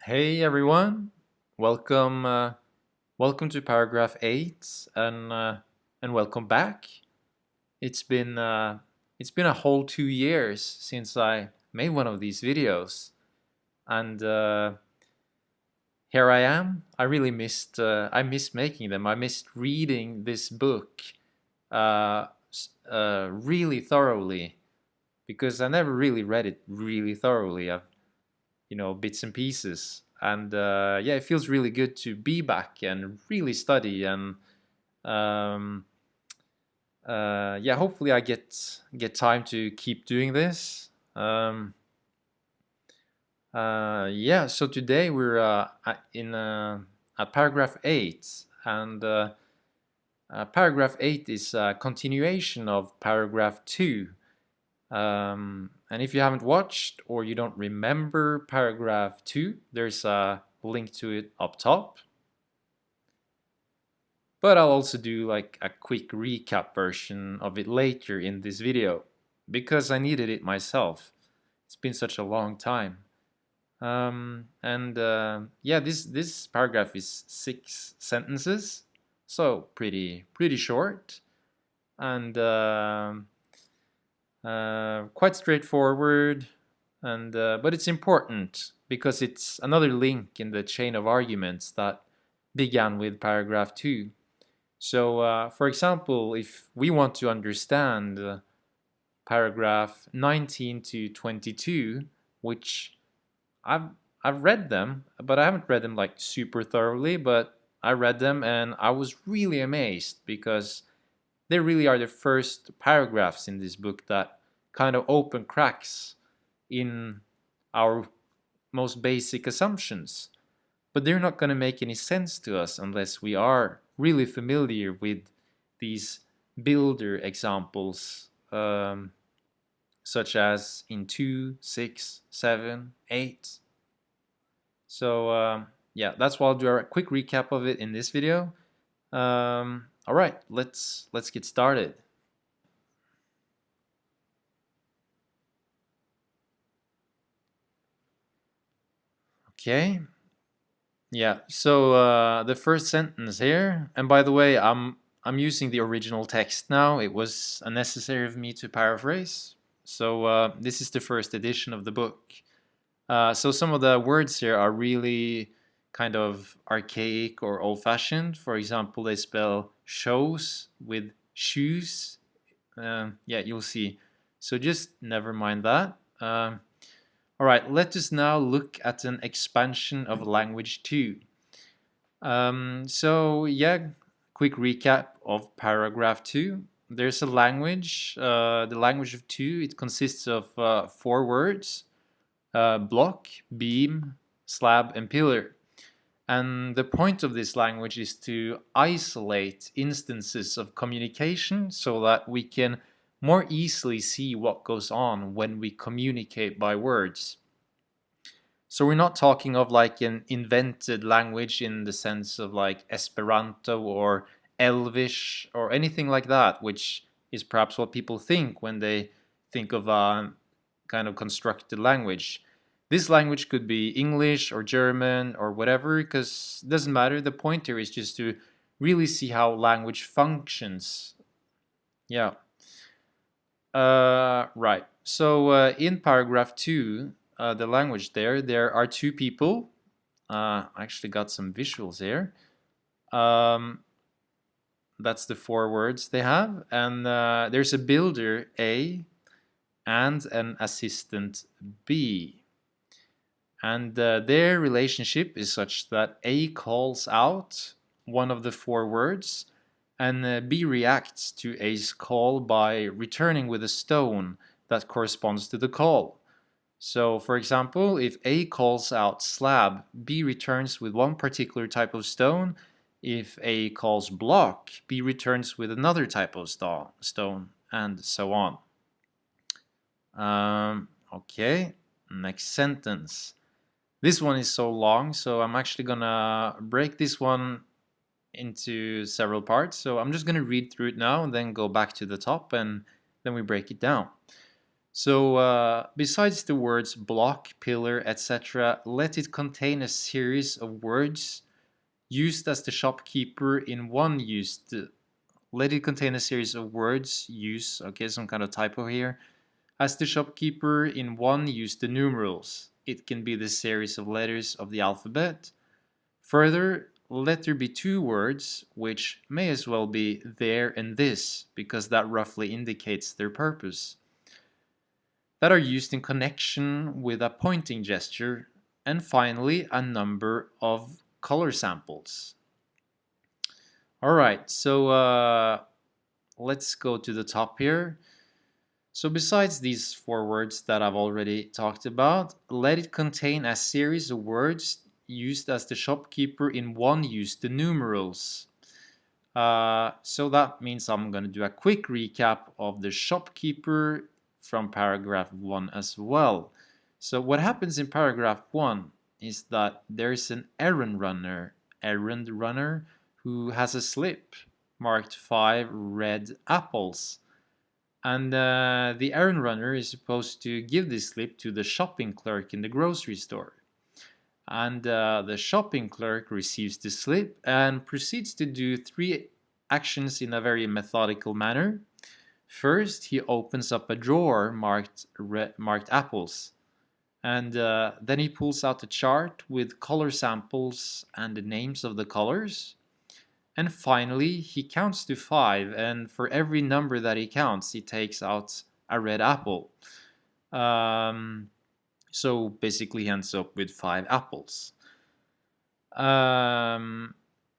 Hey everyone, welcome welcome to paragraph 8 and welcome back. It's been it's been a whole 2 years since I made one of these videos and here I am. I really missed I missed making them. I missed reading this book really thoroughly because I never really read it really thoroughly. I've bits and pieces. And yeah, it feels really good to be back and really study. And um, yeah, hopefully I get time to keep doing this. Yeah, so today we're at paragraph 8, and paragraph 8 is a continuation of paragraph 2. And if you haven't watched or you don't remember paragraph 2, there's a link to it up top. But I'll also do like a quick recap version of it later in this video because I needed it myself. It's been such a long time. And yeah, this paragraph is 6 sentences, so pretty short and quite straightforward, and but it's important because it's another link in the chain of arguments that began with paragraph 2. So, for example, if we want to understand paragraph 19 to 22, which I've I've read them, but I haven't read them like super thoroughly, but I read them and I was really amazed because they really are the first paragraphs in this book that kind of open cracks in our most basic assumptions. But they're not going to make any sense to us unless we are really familiar with these builder examples, such as in 2, 6, 7, 8. So yeah, that's why I'll do a quick recap of it in this video. All right, let's get started. Okay. Yeah. So the first sentence here, and by the way, I'm using the original text now. It was unnecessary of me to paraphrase. So this is the first edition of the book. So some of the words here are really kind of archaic or old-fashioned. For example, they spell shows with shoes. Yeah, you'll see. So just never mind that. All right, let us now look at an expansion of language 2. So yeah, quick recap of paragraph 2. There's a language, the language of 2. It consists of 4 words: block, beam, slab, and pillar. And the point of this language is to isolate instances of communication so that we can more easily see what goes on when we communicate by words. So we're not talking of like an invented language in the sense of like Esperanto or Elvish or anything like that, which is perhaps what people think when they think of a kind of constructed language. This language could be English or German or whatever, because it doesn't matter. The point here is just to really see how language functions. Yeah. Right. So in paragraph 2, the language there are 2 people. I actually got some visuals here. That's the 4 words they have. And there's a builder, A, and an assistant, B. And their relationship is such that A calls out one of the 4 words, and B reacts to A's call by returning with a stone that corresponds to the call. So, for example, if A calls out slab, B returns with one particular type of stone. If A calls block, B returns with another type of stone, and so on. Okay, next sentence. This one is so long, so I'm actually gonna break this one into several parts. So I'm just gonna read through it now and then go back to the top and then we break it down. So besides the words block, pillar, etc., let it contain a series of words used as the shopkeeper in one used. Let it contain a series of words use, okay, some kind of typo here. As the shopkeeper in one used the numerals. It can be the series of letters of the alphabet. Further, let there be two words, which may as well be there and this, because that roughly indicates their purpose, that are used in connection with a pointing gesture, and finally, a number of color samples. All right, so let's go to the top here. So besides these four words that I've already talked about, let it contain a series of words used as the shopkeeper in one used the numerals. So that means I'm going to do a quick recap of the shopkeeper from paragraph 1 as well. So what happens in paragraph 1 is that there's an errand runner who has a slip marked 5 red apples. And the errand runner is supposed to give this slip to the shopping clerk in the grocery store. And the shopping clerk receives the slip and proceeds to do three actions in a very methodical manner. First, he opens up a drawer marked apples. And then he pulls out a chart with color samples and the names of the colors. And finally, he counts to 5, and for every number that he counts, he takes out a red apple. So basically, he ends up with 5 apples.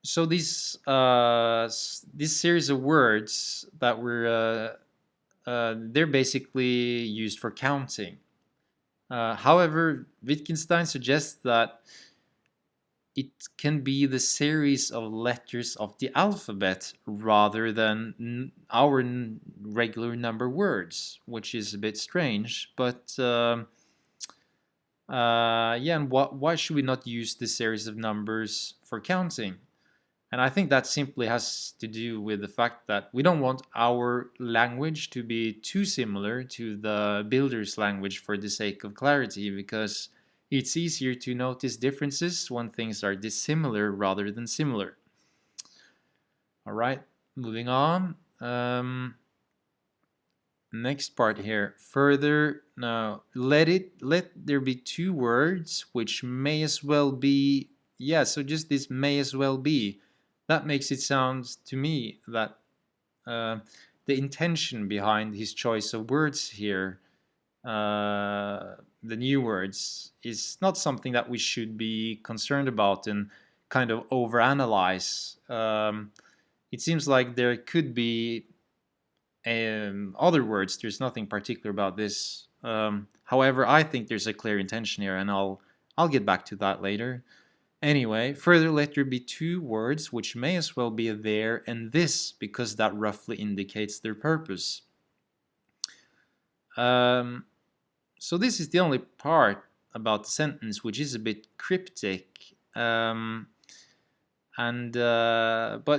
So this series of words that were they're basically used for counting. However, Wittgenstein suggests that it can be the series of letters of the alphabet rather than our regular number words, which is a bit strange. But yeah, and why should we not use this series of numbers for counting? And I think that simply has to do with the fact that we don't want our language to be too similar to the builder's language for the sake of clarity, because it's easier to notice differences when things are dissimilar rather than similar. All right, moving on. Next part here. Further, now let there be two words which may as well be, yeah, so just this may as well be. That makes it sound to me that the intention behind his choice of words here, the new words, is not something that we should be concerned about and kind of overanalyze. It seems like there could be other words. There's nothing particular about this. However, I think there's a clear intention here, and I'll get back to that later. Anyway, further, let there be two words which may as well be there and this, because that roughly indicates their purpose. So this is the only part about the sentence which is a bit cryptic. But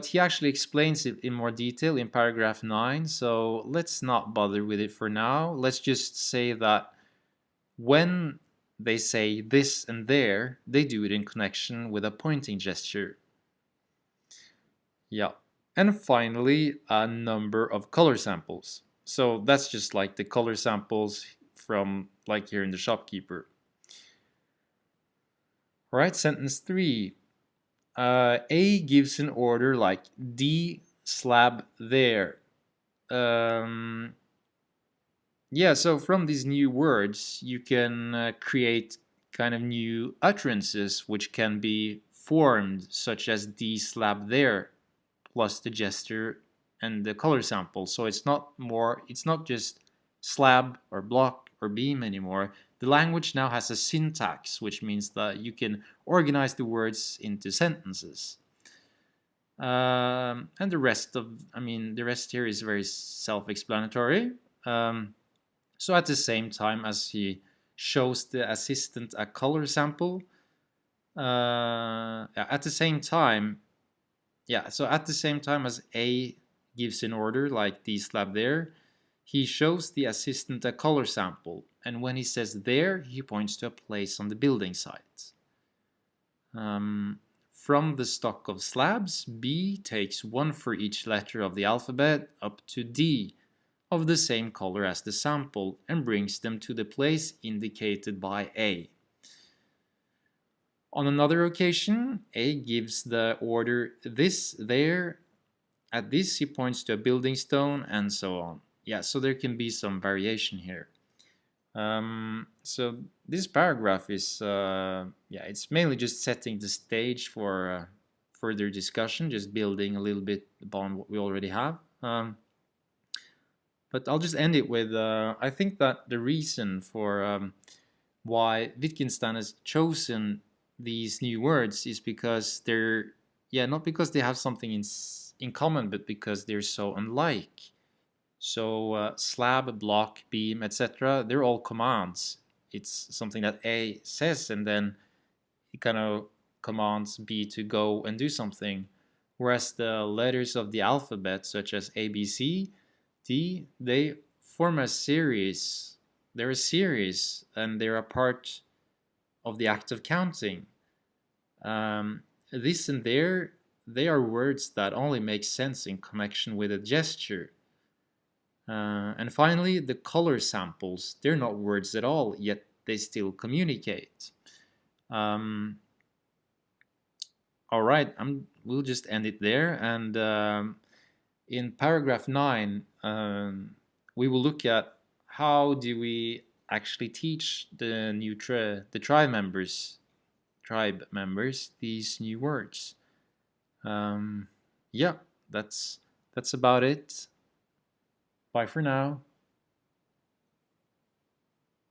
he actually explains it in more detail in paragraph 9, so let's not bother with it for now. Let's just say that when they say this and there, they do it in connection with a pointing gesture. Yeah. And finally, a number of color samples. So that's just like the color samples from like here in the shopkeeper. All right, sentence 3. A gives an order like D slab there. Yeah, so from these new words, you can create kind of new utterances which can be formed, such as D slab there, plus the gesture and the color sample. So it's not just slab or block or beam anymore. The language now has a syntax, which means that you can organize the words into sentences. And the rest here is very self-explanatory. So at the same time as he shows the assistant a color sample, at the same time as A gives an order like D slab there, He shows the assistant a color sample, and when he says there, he points to a place on the building site. From the stock of slabs, B takes one for each letter of the alphabet up to D of the same color as the sample and brings them to the place indicated by A. On another occasion, A gives the order this, there, at this he points to a building stone, and so on. Yeah, so there can be some variation here. So this paragraph is, yeah, it's mainly just setting the stage for further discussion, just building a little bit upon what we already have. But I'll just end it with, I think that the reason for why Wittgenstein has chosen these new words is because they're, yeah, not because they have something in common, but because they're so unlike. So slab, block, beam, etc., they're all commands. It's something that A says, and then it kind of commands B to go and do something. Whereas the letters of the alphabet, such as A, B, C, D, they form a series. They're a series, and they're a part of the act of counting. This and there, they are words that only make sense in connection with a gesture. And finally, the color samples, they're not words at all, yet they still communicate. All right, we'll just end it there. And in paragraph 9, we will look at how do we actually teach the new tribe members these new words. Yeah, that's about it. Bye for now.